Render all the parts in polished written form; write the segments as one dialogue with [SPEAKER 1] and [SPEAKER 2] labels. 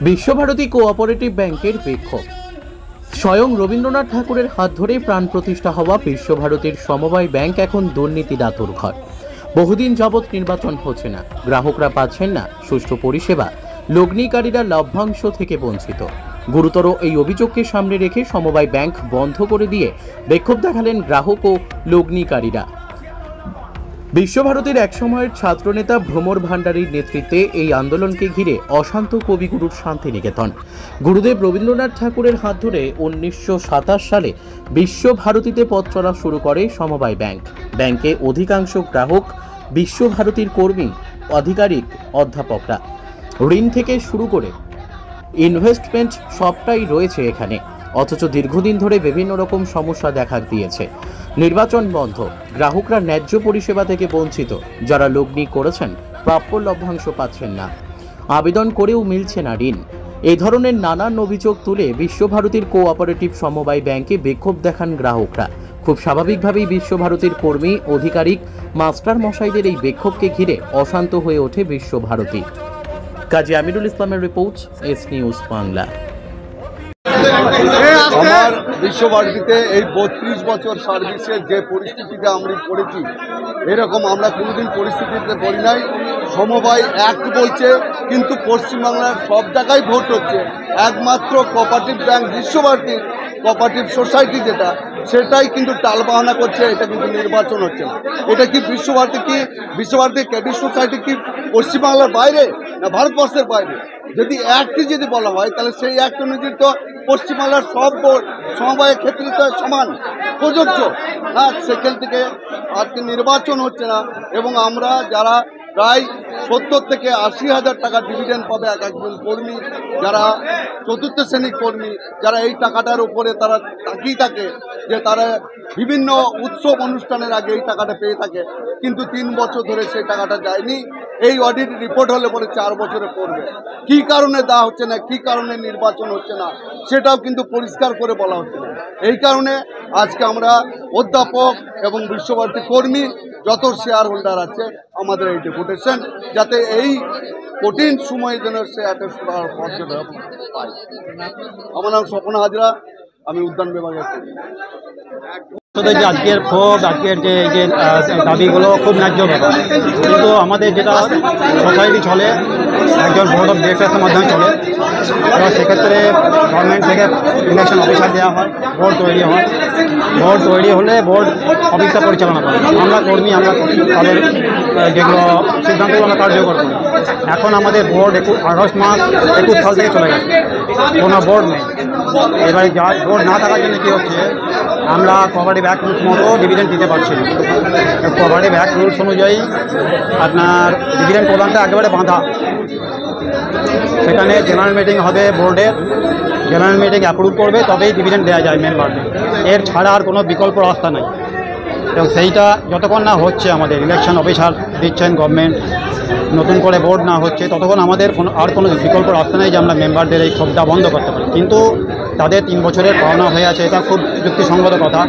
[SPEAKER 1] Visva Bharati cooperative ব্যাংকের বিক্ষোভ। স্বয়ং রবীন্দ্রনাথ ঠাকুরের হাত ধরে প্রাণ প্রতিষ্ঠা হওয়া বিশ্বভারতীর সমবায় ব্যাংক এখন দুর্নীতির আঁতুড়ঘর। বহুদিন যাবৎ নির্বাচন হচ্ছে না, গ্রাহকরা পাচ্ছেন না সুষ্ঠু পরিষেবা, লগ্নিকারীরা লভ্যাংশ থেকে বঞ্চিত। গুরুতর এই অভিযোগকে সামনে রেখে সমবায় ব্যাংক বন্ধ করে দিয়ে বিক্ষোভ দেখালেন গ্রাহক ও লগ্নিকারীরা। বিশ্বভারতীর একসময়ের ছাত্রনেতা ভ্রমর ভান্ডারীর নেতৃত্বে এই আন্দোলনকে ঘিরে অশান্ত কবিগুরুর শান্তিনিকেতন। গুরুদেব রবীন্দ্রনাথ ঠাকুরের হাত ধরে 1927 সালে বিশ্বভারতীতে পথ চলা শুরু করে সমবায় ব্যাংক। ব্যাংকে অধিকাংশ গ্রাহক বিশ্বভারতীর কর্মী, আধিকারিক, অধ্যাপকরা। ঋণ থেকে শুরু করে ইনভেস্টমেন্ট সবটাই রয়েছে এখানে। অথচ দীর্ঘদিন ধরে বিভিন্ন রকম সমস্যা দেখা দিয়েছে। নির্বাচন বন্ধ, গ্রাহকরা ন্যায্য পরিষেবা থেকে বঞ্চিত, যারা লগ্নি করেছেন প্রাপ্য লভ্যাংশ পাচ্ছেন না, আবেদন করেও মিলছে না ঋণ। এই ধরনের নানান অভিযোগ তুলে বিশ্বভারতীর কোঅপারেটিভ সমবায় ব্যাংকে বিক্ষোভ দেখান গ্রাহকরা। খুব স্বাভাবিকভাবেই বিশ্বভারতীর কর্মী, আধিকারিক, মাস্টার মশাইদের এই বিক্ষোভকে ঘিরে অশান্ত হয়ে ওঠে বিশ্বভারতী। কাজী আমিরুল ইসলামের রিপোর্ট, এস নিউজ বাংলা।
[SPEAKER 2] আমার বিশ্বভারতীতে এই 32 বছর সার্ভিসের যে পরিস্থিতিতে আমরা পড়েছি, এরকম আমরা কোনোদিন পরিস্থিতিতে পড়ি নাই। সমবায় অ্যাক্ট বলছে, কিন্তু পশ্চিমবাংলার সব জায়গায় ভোট হচ্ছে, একমাত্র cooperative bank Visva Bharati cooperative society যেটা, সেটাই কিন্তু টালবাহানা করছে। এটা কিন্তু নির্বাচন হচ্ছে না। এটা কি বিশ্বভারতী ক্রেডিট সোসাইটি কি পশ্চিমবাংলার বাইরে না ভারতবর্ষের বাইরে? যদি অ্যাক্টই যদি বলা হয়, তাহলে সেই অ্যাক্ট অনুযায়ী তো পশ্চিমবাংলার সব সমবায়ের ক্ষেত্রে তো সমান প্রযোজ্য। হ্যাঁ, সেখান থেকে আজকে নির্বাচন হচ্ছে না, এবং আমরা যারা প্রায় 70 থেকে 80 হাজার টাকা ডিভিডেন্ড পাবে এক একজন কর্মী, যারা চতুর্থ শ্রেণীর কর্মী, যারা এই টাকাটার উপরে তারা তাকিয়ে থাকে যে তারা বিভিন্ন উৎসব অনুষ্ঠানের আগে এই টাকাটা পেয়ে থাকে, কিন্তু 3 বছর ধরে সেই টাকাটা যায়নি। এই অডিট রিপোর্ট হলে পরে 4 বছরে পড়বে। কী কারণে দেওয়া হচ্ছে না, কী কারণে নির্বাচন হচ্ছে না, সেটাও কিন্তু পরিষ্কার করে বলা হচ্ছে না। এই কারণে আজকে আমরা অধ্যাপক এবং বিশ্বভারতী কর্মী যত শেয়ার হোল্ডার আছে, আমাদের এই ডেপুটেশন যাতে এই কঠিন সময়ে যেন সে একটা পর্যটন পায়। আমার নাম স্বপন হাজরা, আমি উদ্যান বিভাগের।
[SPEAKER 3] যে আজকের ক্ষোভ, আজকের যে দাবিগুলো খুব ন্যায্য ব্যাপার, কিন্তু আমাদের যেটা সোসাইটি চলে একজন বোর্ড অফ ডিরেক্টরসের মাধ্যমে চলে, এবার সেক্ষেত্রে গভর্নমেন্ট থেকে ইলেকশন অফিসার দেওয়া হয়, বোর্ড তৈরি হয়, বোর্ড তৈরি হলে বোর্ড অফিসটা পরিচালনা করে। আমরা কর্মী, আমরা তাদের যেগুলো সিদ্ধান্তগুলো আমরা কার্যকর করি। এখন আমাদের বোর্ড আগস্ট মাস 21 সাল থেকে চলে গেছে, কোনো বোর্ড নেই। এবারে যা বোর্ড না থাকার জন্য কী হচ্ছে, আমরা কোঅপারেটিভ অ্যাক্ট রুলস মতো ডিভিডেন্ড দিতে পারছি না। কোঅপারেটিভ অ্যাক্ট রুলস অনুযায়ী আপনার ডিভিডেন্ড প্রদানটা একেবারে বাঁধা। সেখানে জেনারেল মিটিং হবে বোর্ডের, জেনারেল মিটিং অ্যাপ্রুভ করবে, তবেই ডিভিডেন্ড দেওয়া যায় মেম্বারদের। এর ছাড়া আর কোনো বিকল্প রাস্তা নেই। এবং সেইটা যতক্ষণ না হচ্ছে, আমাদের ইলেকশন অফিসার দিচ্ছেন গভর্নমেন্ট, নতুন করে বোর্ড না হচ্ছে, ততক্ষণ আমাদের কোনো বিকল্প রাস্তা নেই যে আমরা মেম্বারদের এই ক্ষোভটা বন্ধ করতে পারি। কিন্তু তাদের 3 বছরের পাওনা হয়ে আছে, এটা খুব যুক্তিসঙ্গত কথা।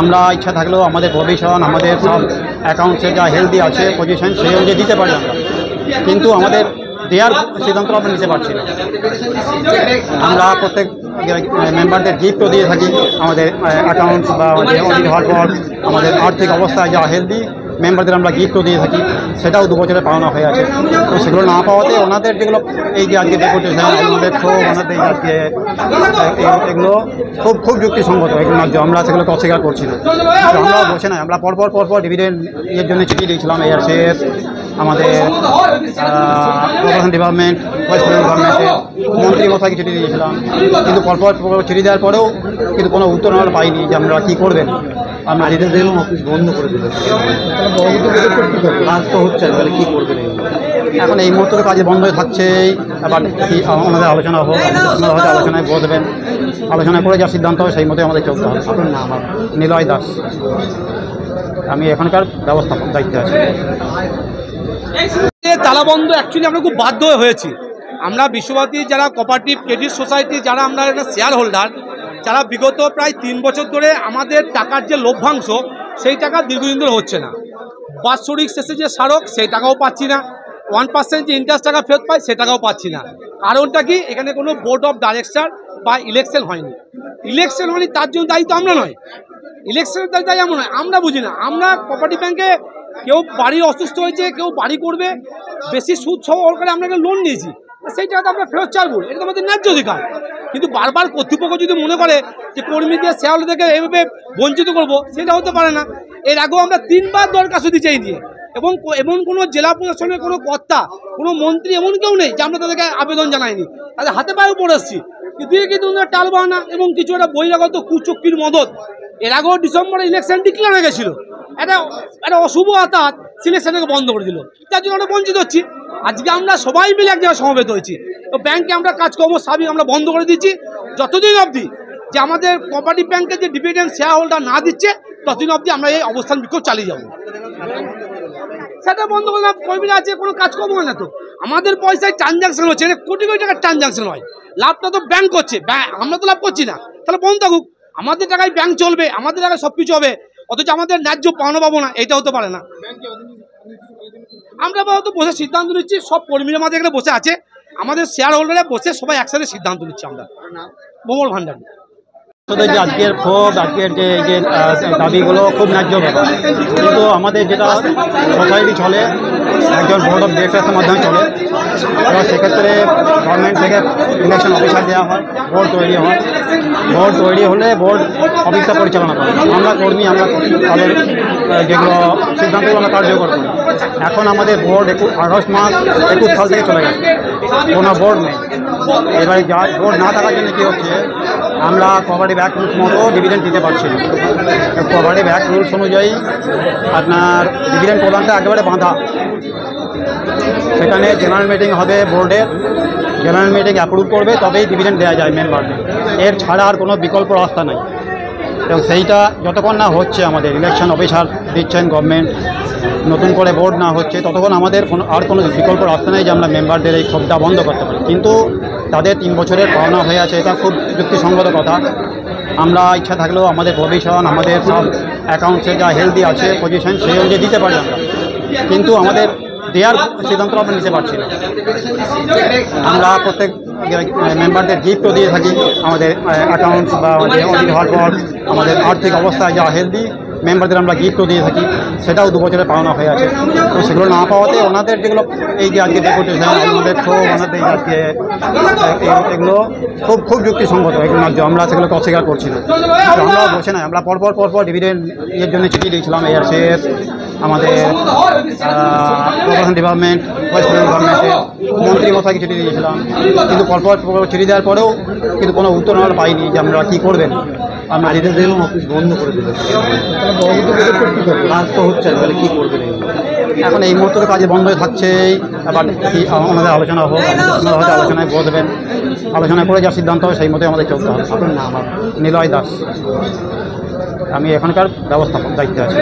[SPEAKER 3] আমরা ইচ্ছা থাকলেও আমাদের প্রভিশন, আমাদের সব অ্যাকাউন্টসে যা হেলদি আছে পজিশন, সেই অনুযায়ী দিতে পারি আমরা, কিন্তু আমাদের দেওয়ার সিদ্ধান্ত আমরা নিতে পারছি না। আমরা প্রত্যেক মেম্বারদের গিফটও দিয়ে থাকি, আমাদের অ্যাকাউন্টস বা আমাদের অডিট হওয়ার পর আমাদের আর্থিক অবস্থা যা হেলদি, মেম্বারদের আমরা গিফটও দিয়ে থাকি, সেটাও 2 বছরের পাওনা হয়ে আছে। তো সেগুলো না পাওয়াতে ওনাদের যেগুলো এই যে আজকে ডেপুটেশন, আমাদের ক্ষোভ, ওনাদের আজকে এগুলো খুব যুক্তিসঙ্গত, এগুলো আমরা সেগুলোকে অস্বীকার করছি না। আমরাও বসে নাই, আমরা পরপর ডিভিডেন্ড এর জন্য চিঠি দিয়েছিলাম এআরসিএস, আমাদের প্রশাসন ডিপার্টমেন্ট, ওয়েস্ট বেঙ্গল গভর্নমেন্টের মন্ত্রী মশাইকে চিঠি দিয়েছিলাম, কিন্তু পরপর চিঠি দেওয়ার পরেও কিন্তু কোনো উত্তর আমরা পাইনি যে আমরা কী করবেন। আমরা যেতে দিলাম, অফিস বন্ধ করে দিলাম, কাজ তো হচ্ছে না, তাহলে কী করবেন? এখন এই মুহূর্তে কাজে বন্ধ হয়ে থাকছেই। আবার কি আমাদের আলোচনা হোক, আপনারা হয়তো আলোচনায় বসবেন, আলোচনা করে যা সিদ্ধান্ত হবে সেই মতোই আমাদের চলতে হবে। আপনার নাম? নিলয় দাস, আমি এখানকার ব্যবস্থাপক দায়িত্বে আছি।
[SPEAKER 4] তালাবন্ধ অ্যাকচুয়ালি আমরা খুব বাধ্য হয়েছি। আমরা বিশ্বভারতী যারা কোঅপারেটিভ ক্রেডিট সোসাইটি, যারা আমরা একটা শেয়ার হোল্ডার, যারা বিগত প্রায় 3 বছর ধরে আমাদের টাকার যে লভ্যাংশ, সেই টাকা দীর্ঘদিন ধরে হচ্ছে না। বাৎসরিক শেষে যে স্মারক, সেই টাকাও পাচ্ছি না। 1% যে ইন্টারেস্ট টাকা ফেরত পাই সে টাকাও পাচ্ছি না। কারণটা কি, এখানে কোনো বোর্ড অফ ডাইরেক্টর বা ইলেকশন হয়নি। ইলেকশন হয়নি তার জন্য দায়ী তো আমরা নয়, ইলেকশনের দায়ী আমরা নয়, আমরা বুঝি না। আমরা কোঅপারেটিভ ব্যাংকে কেউ বাড়ি অসুস্থ হয়েছে, কেউ বাড়ি করবে, বেশি সুদ সহকারে আমরা একটা লোন নিয়েছি, সেই টাকাটা আমরা ফেরত চাইবো, এটা তো আমাদের ন্যায্য অধিকার। কিন্তু বারবার কর্তৃপক্ষ যদি মনে করে যে কর্মীদের শেয়ারহোল্ডারদেরকে এইভাবে বঞ্চিত করবো, সেটা হতে পারে না। এর আগেও আমরা 3 বার দরখাস্ত দিয়েছি নিয়ে, এবং এমন কোনো জেলা প্রশাসনের কোনো কর্তা, কোনো মন্ত্রী এমন কেউ নেই যে আমরা তাদেরকে আবেদন জানাইনি, তাদের হাতে পায়েও পড়ে এসছি। কিন্তু টাল বাহানা এবং কিছু একটা বহিরাগত কুচক্রির মদত। এর আগেও ডিসেম্বরে ইলেকশন ডিক্লেয়ার হয়ে গেছিলো, একটা অশুভ আতাত সিলেকশনকে বন্ধ করে দিল, যার জন্য আমরা বঞ্চিত হচ্ছি। আজকে আমরা সবাই মিলে এক জায়গায় সমবেত হয়েছি, তো ব্যাংকে আমরা কাজকর্ম সার্বিক আমরা বন্ধ করে দিচ্ছি যতদিন অবধি যে আমাদের কোঅপারেটিভ ব্যাংকের যে ডিভিডেন্ড শেয়ার হোল্ডার না দিচ্ছে, ততদিন অবধি আমরা এই অবস্থান বিক্ষোভ চালিয়ে যাবো। সেটা বন্ধ করে না, কর্মীরা আছে, কোনো কাজকর্ম হয় না। তো আমাদের পয়সায় ট্রানজাকশন হচ্ছে, কোটি কোটি টাকার ট্রানজাকশন হয়, লাভটা তো ব্যাংক করছে, আমরা তো লাভ করছি না। তাহলে বন্ধ থাকুক, আমাদের টাকায় ব্যাংক চলবে, আমাদের টাকায় সব কিছু হবে, অথচ আমাদের ন্যায্য পাওনা পাবো না, এটা হতে পারে না। আমরা হয়তো বসে সিদ্ধান্ত নিচ্ছি, সব কর্মীরা আমাদের এখানে বসে আছে, আমাদের শেয়ার হোল্ডারে বসে সবাই একসাথে সিদ্ধান্ত নিচ্ছি আমরা। ভ্রমর ভান্ডারী।
[SPEAKER 3] যে আজকের ক্ষোভ, আজকের যে দাবিগুলো খুব ন্যায্য ব্যাপার, কিন্তু আমাদের যেটা সোসাইটি চলে একজন বোর্ড অফ ডিরেক্টরের মাধ্যমে চলে, এবার সেক্ষেত্রে গভর্নমেন্ট থেকে ইলেকশন অফিসার দেওয়া হয়, বোর্ড তৈরি হয়, বোর্ড তৈরি হলে বোর্ড অফিসটা পরিচালনা করে। আমরা কর্মী, আমরা তাদের যেগুলো সিদ্ধান্তগুলো আমরা কার্যকর করি। এখন আমাদের বোর্ড আগস্ট মাস 21 সাল থেকে চলে গেছে, কোনো বোর্ড নেই। এবারে যা বোর্ড না থাকার জন্য কী হচ্ছে, আমরা কোঅপারেটিভ অ্যাক্ট রুলস মতো ডিভিডেন্ড দিতে পারছি না। কোঅপারেটিভ অ্যাক্ট রুলস অনুযায়ী আপনার ডিভিডেন্ড প্রদানটা একেবারে বাঁধা। সেখানে জেনারেল মিটিং হবে বোর্ডের, জেনারেল মিটিং অ্যাপ্রুভ করবে তবেই ডিভিডেন্ড দেওয়া যায় মেম্বারদের, এর ছাড়া আর কোনো বিকল্প রাস্তা নাই। এবং সেইটা যতক্ষণ না হচ্ছে, আমাদের ইলেকশন অফিসার দিচ্ছেন গভর্নমেন্ট, নতুন করে বোর্ড না হচ্ছে, ততক্ষণ আমাদের কোনো বিকল্প রাস্তা নেই যে আমরা মেম্বারদের এই ক্ষোভটা বন্ধ করতে পারি। কিন্তু তাদের 3 বছরের পাওনা হয়ে আছে, এটা খুব যুক্তিসঙ্গত কথা। আমরা ইচ্ছা থাকলেও আমাদের প্রভিশন, আমাদের সব অ্যাকাউন্টসে যা হেলদি আছে পজিশন, সেই অনুযায়ী দিতে পারি আমরা, কিন্তু আমাদের দেওয়ার সিদ্ধান্ত আমরা নিতে পারছি না। আমরা প্রত্যেক মেম্বারদের গিফটও দিয়ে থাকি, আমাদের অ্যাকাউন্টস বা আমাদের অডিট হওয়ার পর আমাদের আর্থিক অবস্থায় যা হেলদি মেম্বারদের আমরা গিফটও দিয়ে থাকি, সেটাও 2 বছরে পাওনা হয়ে আছে। তো সেগুলো না পাওয়াতে ওনাদের যেগুলো এই যে আজকে ডেপুটেশন, আমাদের ক্ষোভ, ওনাদের আজকে এগুলো খুব যুক্তিসঙ্গত, এগুলো ন্যায্য, আমরা সেগুলোকে অস্বীকার করছি না। আমরা বসে নাই, আমরা পরপর ডিভিডেন্ড এর জন্য চিঠি দিয়েছিলাম এআরসিএস, আমাদের প্রশাসন ডিপার্টমেন্ট, ওয়েস্ট বেঙ্গল গভর্নমেন্টের মন্ত্রী মশাইকে চিঠি দিয়েছিলাম, কিন্তু পরপর চিঠি দেওয়ার পরেও কিন্তু কোনো উত্তর আমরা পাইনি যে আমরা কী করবেন। আমরা যেতে দিলাম, অফিস বন্ধ করে দিলাম, কাজ তো হচ্ছে না, তাহলে কী করবেন? এখন এই মুহূর্তে কাজে বন্ধ হয়ে থাকছে। আবার আমাদের আলোচনা হোক, আপনারা হয়তো আলোচনায় বসবেন, আলোচনা করে যা সিদ্ধান্ত হবে সেই মতোই আমাদের চলতে হবে। আপনার নাম? আমার নিলয় দাস, আমি এখানকার ব্যবস্থাপক দায়িত্বে আছি।